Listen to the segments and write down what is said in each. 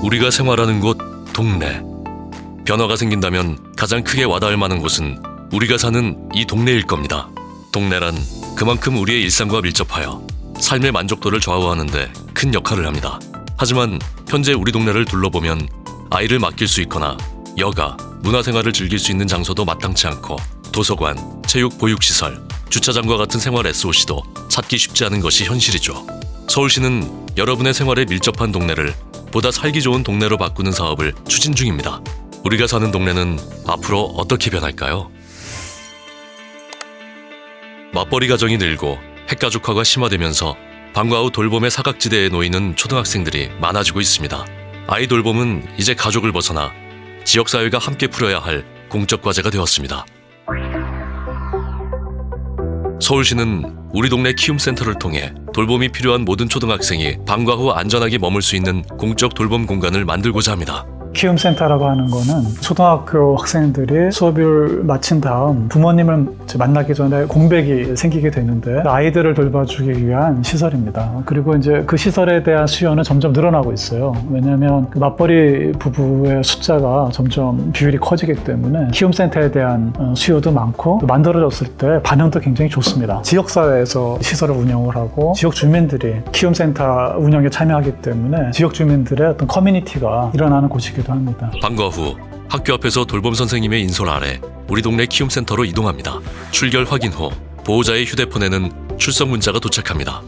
우리가 생활하는 곳, 동네. 변화가 생긴다면 가장 크게 와닿을 만한 곳은 우리가 사는 이 동네일 겁니다. 동네란 그만큼 우리의 일상과 밀접하여 삶의 만족도를 좌우하는 데 큰 역할을 합니다. 하지만 현재 우리 동네를 둘러보면 아이를 맡길 수 있거나 여가, 문화생활을 즐길 수 있는 장소도 마땅치 않고 도서관, 체육보육시설, 주차장과 같은 생활 SOC도 찾기 쉽지 않은 것이 현실이죠. 서울시는 여러분의 생활에 밀접한 동네를 보다 살기 좋은 동네로 바꾸는 사업을 추진 중입니다. 우리가 사는 동네는 앞으로 어떻게 변할까요? 맞벌이 가정이 늘고 핵가족화가 심화되면서 방과 후 돌봄의 사각지대에 놓이는 초등학생들이 많아지고 있습니다. 아이 돌봄은 이제 가족을 벗어나 지역사회가 함께 풀어야 할 공적 과제가 되었습니다. 서울시는 우리 동네 키움센터를 통해 돌봄이 필요한 모든 초등학생이 방과 후 안전하게 머물 수 있는 공적 돌봄 공간을 만들고자 합니다. 키움센터라고 하는 거는 초등학교 학생들이 수업을 마친 다음 부모님을 만나기 전에 공백이 생기게 되는데 아이들을 돌봐주기 위한 시설입니다. 그리고 이제 그 시설에 대한 수요는 점점 늘어나고 있어요. 왜냐하면 그 맞벌이 부부의 숫자가 점점 비율이 커지기 때문에 키움센터에 대한 수요도 많고 만들어졌을 때 반응도 굉장히 좋습니다. 지역사회에서 시설을 운영을 하고 지역 주민들이 키움센터 운영에 참여하기 때문에 지역 주민들의 어떤 커뮤니티가 일어나는 곳이기도 합니다. 방과 후 학교 앞에서 돌봄 선생님의 인솔 아래 우리 동네 키움센터로 이동합니다. 출결 확인 후 보호자의 휴대폰에는 출석 문자가 도착합니다.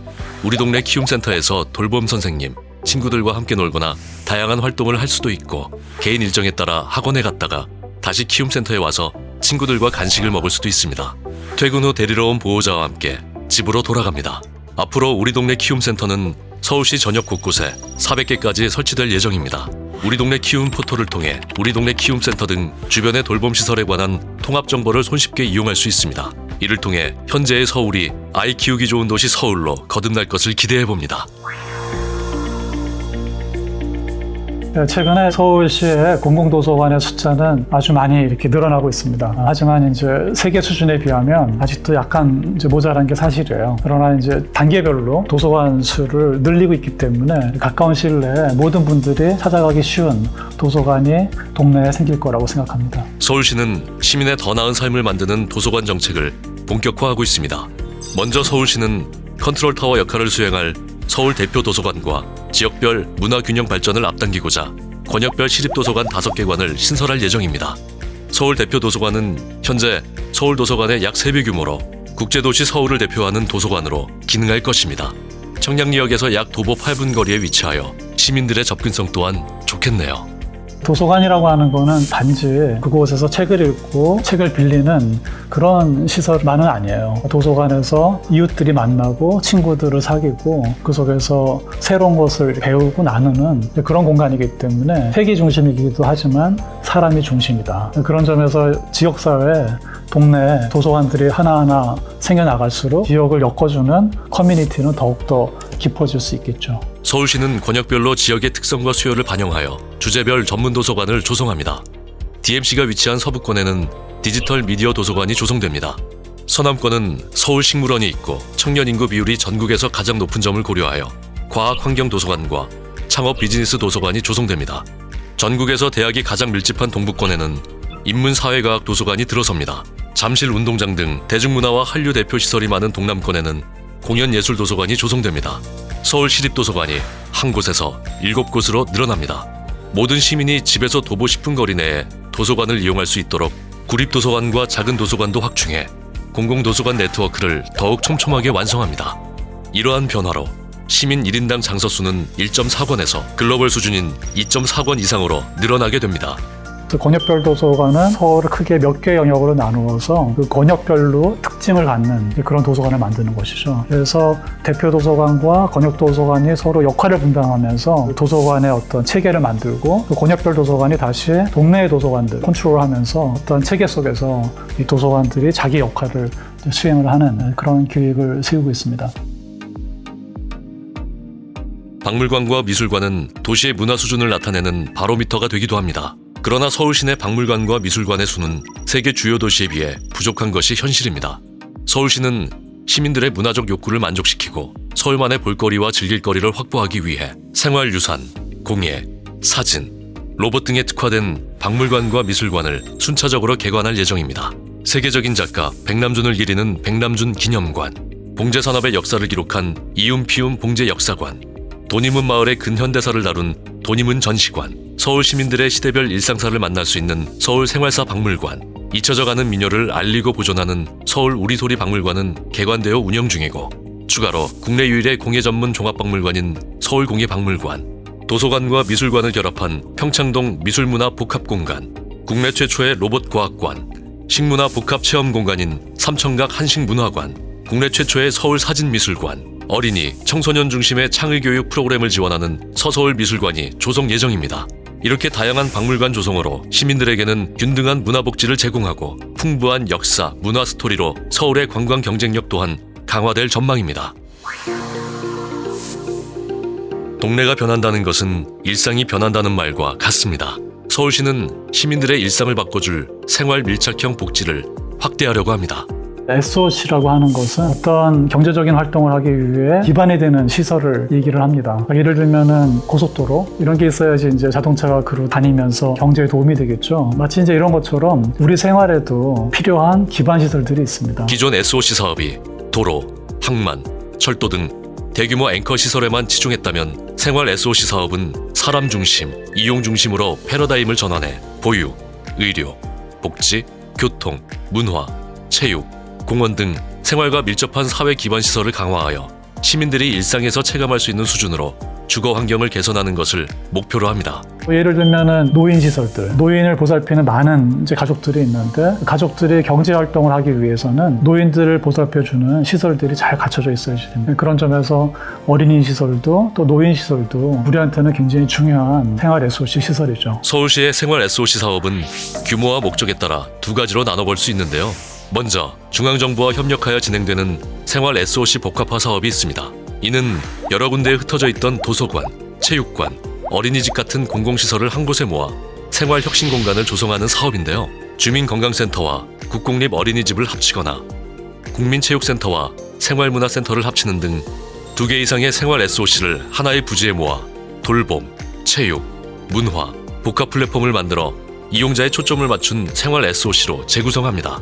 우리 동네 키움센터에서 돌봄 선생님, 친구들과 함께 놀거나 다양한 활동을 할 수도 있고 개인 일정에 따라 학원에 갔다가 다시 키움센터에 와서 친구들과 간식을 먹을 수도 있습니다. 퇴근 후 데리러 온 보호자와 함께 집으로 돌아갑니다. 앞으로 우리 동네 키움센터는 서울시 전역 곳곳에 400개까지 설치될 예정입니다. 우리 동네 키움 포털을 통해 우리 동네 키움센터 등 주변의 돌봄시설에 관한 통합 정보를 손쉽게 이용할 수 있습니다. 이를 통해 현재의 서울이 아이 키우기 좋은 도시 서울로 거듭날 것을 기대해봅니다. 최근에 서울시의 공공도서관의 숫자는 아주 많이 이렇게 늘어나고 있습니다. 하지만 이제 세계 수준에 비하면 아직도 약간 이제 모자란 게 사실이에요. 그러나 이제 단계별로 도서관 수를 늘리고 있기 때문에 가까운 시일 내에 모든 분들이 찾아가기 쉬운 도서관이 동네에 생길 거라고 생각합니다. 서울시는 시민의 더 나은 삶을 만드는 도서관 정책을 본격화하고 있습니다. 먼저 서울시는 컨트롤타워 역할을 수행할 서울 대표 도서관과 지역별 문화균형 발전을 앞당기고자 권역별 시립도서관 5개관을 신설할 예정입니다. 서울 대표 도서관은 현재 서울도서관의 약 3배 규모로 국제도시 서울을 대표하는 도서관으로 기능할 것입니다. 청량리역에서 약 도보 8분 거리에 위치하여 시민들의 접근성 또한 좋겠네요. 도서관이라고 하는 거는 단지 그곳에서 책을 읽고 책을 빌리는 그런 시설만은 아니에요. 도서관에서 이웃들이 만나고 친구들을 사귀고 그 속에서 새로운 것을 배우고 나누는 그런 공간이기 때문에 회기 중심이기도 하지만 사람이 중심이다. 그런 점에서 지역사회, 동네 도서관들이 하나하나 생겨나갈수록 지역을 엮어주는 커뮤니티는 더욱더 깊어질 수 있겠죠. 서울시는 권역별로 지역의 특성과 수요를 반영하여 주제별 전문 도서관을 조성합니다. DMC가 위치한 서부권에는 디지털 미디어 도서관이 조성됩니다. 서남권은 서울식물원이 있고 청년 인구 비율이 전국에서 가장 높은 점을 고려하여 과학환경도서관과 창업 비즈니스 도서관이 조성됩니다. 전국에서 대학이 가장 밀집한 동부권에는 인문사회과학 도서관이 들어섭니다. 잠실 운동장 등 대중문화와 한류 대표 시설이 많은 동남권에는 공연예술도서관이 조성됩니다. 서울시립도서관이 한 곳에서 7곳으로 늘어납니다. 모든 시민이 집에서 도보 10분 거리 내에 도서관을 이용할 수 있도록 구립도서관과 작은 도서관도 확충해 공공도서관 네트워크를 더욱 촘촘하게 완성합니다. 이러한 변화로 시민 1인당 장서 수는 1.4권에서 글로벌 수준인 2.4권 이상으로 늘어나게 됩니다. 권역별 도서관은 서울을 크게 몇 개 영역으로 나누어서 그 권역별로 특징을 갖는 그런 도서관을 만드는 것이죠. 그래서 대표 도서관과 권역 도서관이 서로 역할을 분담하면서 도서관의 어떤 체계를 만들고 그 권역별 도서관이 다시 동네의 도서관들 컨트롤하면서 어떤 체계 속에서 이 도서관들이 자기 역할을 수행을 하는 그런 계획을 세우고 있습니다. 박물관과 미술관은 도시의 문화 수준을 나타내는 바로미터가 되기도 합니다. 그러나 서울시 내 박물관과 미술관의 수는 세계 주요 도시에 비해 부족한 것이 현실입니다. 서울시는 시민들의 문화적 욕구를 만족시키고 서울만의 볼거리와 즐길거리를 확보하기 위해 생활유산, 공예, 사진, 로봇 등에 특화된 박물관과 미술관을 순차적으로 개관할 예정입니다. 세계적인 작가 백남준을 기리는 백남준 기념관, 봉제 산업의 역사를 기록한 이음피움 봉제 역사관, 돈이문 마을의 근현대사를 다룬 돈이문 전시관, 서울 시민들의 시대별 일상사를 만날 수 있는 서울 생활사 박물관, 잊혀져가는 민요를 알리고 보존하는 서울 우리소리 박물관은 개관되어 운영 중이고, 추가로 국내 유일의 공예 전문 종합박물관인 서울공예박물관, 도서관과 미술관을 결합한 평창동 미술문화 복합공간, 국내 최초의 로봇과학관, 식문화 복합체험공간인 삼청각 한식문화관, 국내 최초의 서울사진미술관, 어린이, 청소년 중심의 창의교육 프로그램을 지원하는 서서울 미술관이 조성 예정입니다. 이렇게 다양한 박물관 조성으로 시민들에게는 균등한 문화복지를 제공하고 풍부한 역사, 문화 스토리로 서울의 관광 경쟁력 또한 강화될 전망입니다. 동네가 변한다는 것은 일상이 변한다는 말과 같습니다. 서울시는 시민들의 일상을 바꿔줄 생활 밀착형 복지를 확대하려고 합니다. SOC라고 하는 것은 어떤 경제적인 활동을 하기 위해 기반이 되는 시설을 얘기를 합니다. 예를 들면은 고속도로 이런 게 있어야지 이제 자동차가 그로 다니면서 경제에 도움이 되겠죠. 마치 이제 이런 것처럼 우리 생활에도 필요한 기반 시설들이 있습니다. 기존 SOC 사업이 도로, 항만, 철도 등 대규모 앵커 시설에만 치중했다면 생활 SOC 사업은 사람 중심, 이용 중심으로 패러다임을 전환해 보육, 의료, 복지, 교통, 문화, 체육, 공원 등 생활과 밀접한 사회 기반 시설을 강화하여 시민들이 일상에서 체감할 수 있는 수준으로 주거 환경을 개선하는 것을 목표로 합니다. 예를 들면은 노인 시설들, 노인을 보살피는 많은 이제 가족들이 있는데 가족들이 경제 활동을 하기 위해서는 노인들을 보살펴주는 시설들이 잘 갖춰져 있어야 됩니다. 그런 점에서 어린이 시설도 또 노인 시설도 우리한테는 굉장히 중요한 생활 SOC 시설이죠. 서울시의 생활 SOC 사업은 규모와 목적에 따라 두 가지로 나눠볼 수 있는데요. 먼저 중앙정부와 협력하여 진행되는 생활 SOC 복합화 사업이 있습니다. 이는 여러 군데에 흩어져 있던 도서관, 체육관, 어린이집 같은 공공시설을 한 곳에 모아 생활혁신 공간을 조성하는 사업인데요. 주민건강센터와 국공립 어린이집을 합치거나 국민체육센터와 생활문화센터를 합치는 등 2개 이상의 생활 SOC를 하나의 부지에 모아 돌봄, 체육, 문화, 복합 플랫폼을 만들어 이용자의 초점을 맞춘 생활 SOC로 재구성합니다.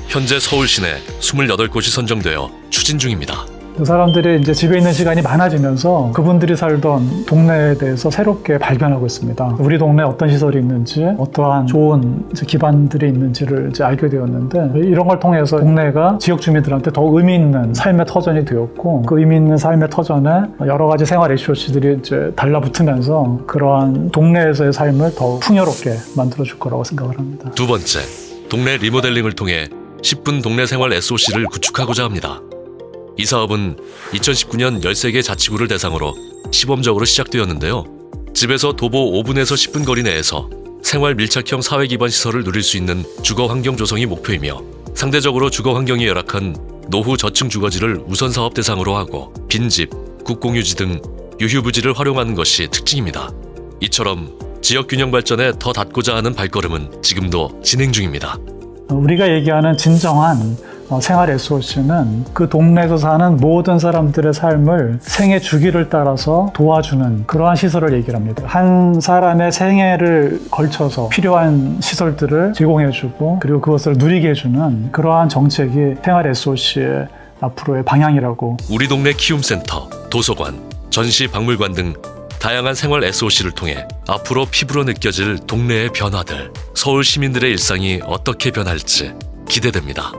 현재 서울 시내 28곳이 선정되어 추진 중입니다. 사람들이 이제 집에 있는 시간이 많아지면서 그분들이 살던 동네에 대해서 새롭게 발견하고 있습니다. 우리 동네에 어떤 시설이 있는지, 어떠한 좋은 기반들이 있는지를 이제 알게 되었는데, 이런 걸 통해서 동네가 지역 주민들한테 더 의미 있는 삶의 터전이 되었고, 그 의미 있는 삶의 터전에 여러 가지 생활 SOC들이 이제 달라붙으면서 그러한 동네에서의 삶을 더 풍요롭게 만들어줄 거라고 생각을 합니다. 두 번째, 동네 리모델링을 통해 10분 동네 생활 SOC를 구축하고자 합니다. 이 사업은 2019년 13개 자치구를 대상으로 시범적으로 시작되었는데요. 집에서 도보 5분에서 10분 거리 내에서 생활 밀착형 사회 기반 시설을 누릴 수 있는 주거 환경 조성이 목표이며, 상대적으로 주거 환경이 열악한 노후 저층 주거지를 우선 사업 대상으로 하고 빈집, 국공유지 등 유휴부지를 활용하는 것이 특징입니다. 이처럼 지역 균형 발전에 더 닿고자 하는 발걸음은 지금도 진행 중입니다. 우리가 얘기하는 진정한 생활 SOC는 그 동네에서 사는 모든 사람들의 삶을 생애 주기를 따라서 도와주는 그러한 시설을 얘기를 합니다. 한 사람의 생애를 걸쳐서 필요한 시설들을 제공해주고 그리고 그것을 누리게 해주는 그러한 정책이 생활 SOC의 앞으로의 방향이라고. 우리 동네 키움센터, 도서관, 전시 박물관 등 다양한 생활 SOC를 통해 앞으로 피부로 느껴질 동네의 변화들, 서울 시민들의 일상이 어떻게 변할지 기대됩니다.